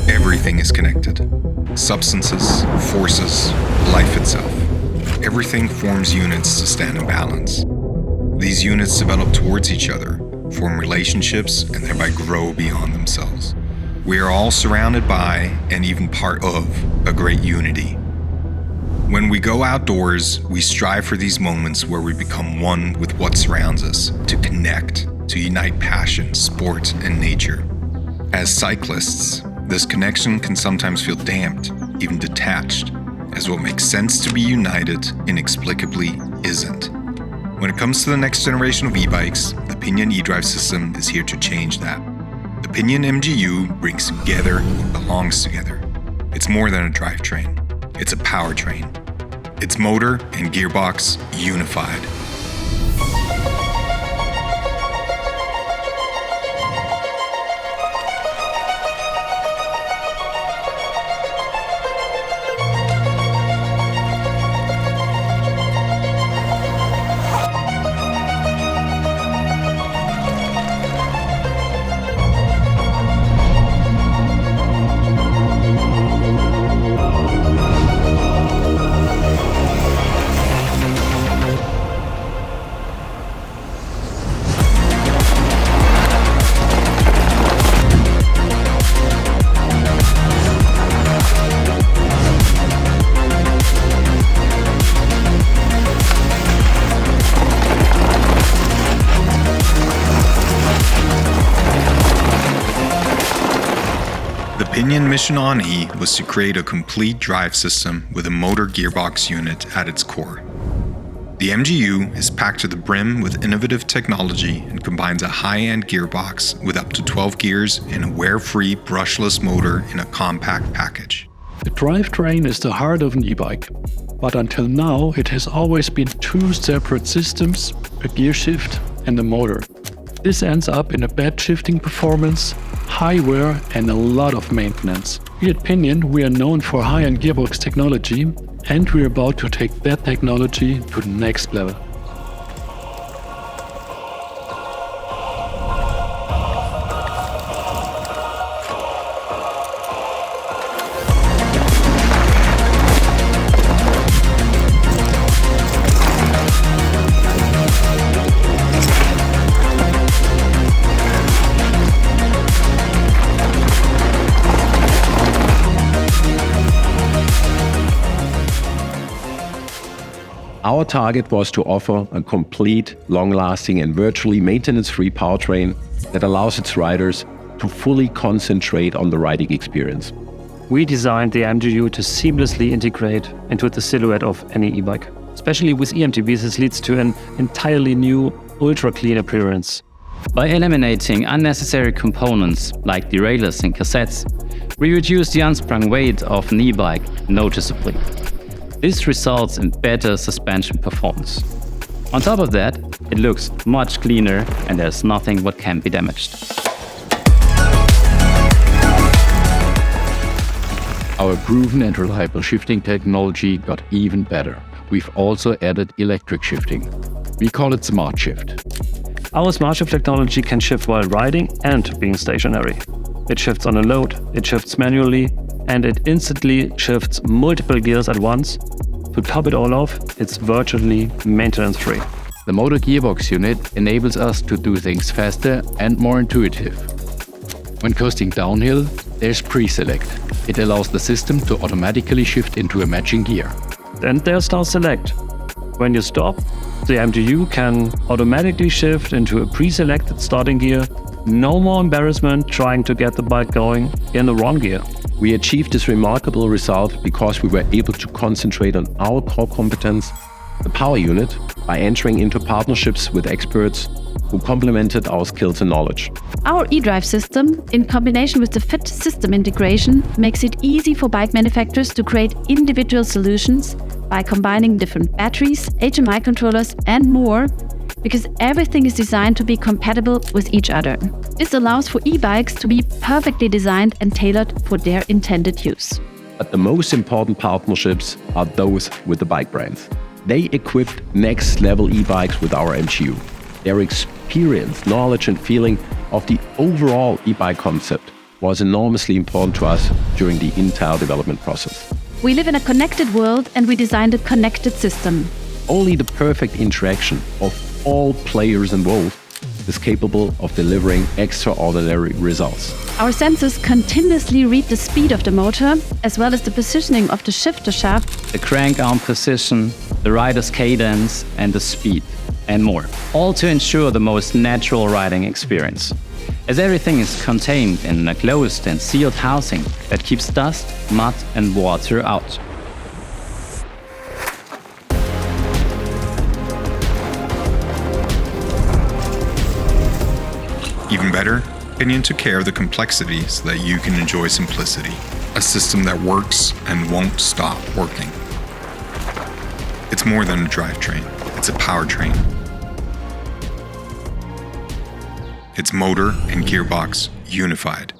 Everything is connected. Substances, forces, life itself. Everything forms units to stand in balance. These units develop towards each other, form relationships, and thereby grow beyond themselves. We are all surrounded by, and even part of, a great unity. When we go outdoors, we strive for these moments where we become one with what surrounds us, to connect, to unite passion, sport, and nature. As cyclists, this connection can sometimes feel damped, even detached, as what makes sense to be united inexplicably isn't. When it comes to the next generation of e-bikes, the Pinion E-Drive System is here to change that. The Pinion MGU brings together what belongs together. It's more than a drivetrain. It's a powertrain. It's motor and gearbox unified. The Pinion mission on E was to create a complete drive system with a motor gearbox unit at its core. The MGU is packed to the brim with innovative technology and combines a high-end gearbox with up to 12 gears and a wear-free brushless motor in a compact package. The drivetrain is the heart of an e-bike, but until now it has always been two separate systems, a gear shift and a motor. This ends up in a bad shifting performance, high wear and a lot of maintenance. Here at Pinion we are known for high-end gearbox technology, and we're about to take that technology to the next level. Our target was to offer a complete, long-lasting and virtually maintenance-free powertrain that allows its riders to fully concentrate on the riding experience. We designed the MGU to seamlessly integrate into the silhouette of any e-bike. Especially with EMTBs, this leads to an entirely new, ultra-clean appearance. By eliminating unnecessary components like derailleurs and cassettes, we reduce the unsprung weight of an e-bike noticeably. This results in better suspension performance. On top of that, it looks much cleaner and there's nothing what can be damaged. Our proven and reliable shifting technology got even better. We've also added electric shifting. We call it Smart Shift. Our Smart Shift technology can shift while riding and being stationary. It shifts on a load, it shifts manually, and it instantly shifts multiple gears at once. To top it all off, it's virtually maintenance-free. The motor gearbox unit enables us to do things faster and more intuitive. When coasting downhill, there's pre-select. It allows the system to automatically shift into a matching gear. Then there's now select. When you stop, the MGU can automatically shift into a pre-selected starting gear. No more embarrassment trying to get the bike going in the wrong gear. We achieved this remarkable result because we were able to concentrate on our core competence, the power unit, by entering into partnerships with experts who complemented our skills and knowledge. Our e-drive system, in combination with the fit system integration, makes it easy for bike manufacturers to create individual solutions by combining different batteries, HMI controllers and more, because everything is designed to be compatible with each other. This allows for e-bikes to be perfectly designed and tailored for their intended use. But the most important partnerships are those with the bike brands. They equipped next-level e-bikes with our MGU. Their experience, knowledge and feeling of the overall e-bike concept was enormously important to us during the entire development process. We live in a connected world and we designed a connected system. Only the perfect interaction of all players involved is capable of delivering extraordinary results. Our sensors continuously read the speed of the motor, as well as the positioning of the shifter shaft, The crank arm position, the rider's cadence, and the speed, and more. All to ensure the most natural riding experience. As everything is contained in a closed and sealed housing that keeps dust, mud, and water out. Even better, Pinion took care of the complexity so that you can enjoy simplicity. A system that works and won't stop working. It's more than a drivetrain, it's a powertrain. It's motor and gearbox unified.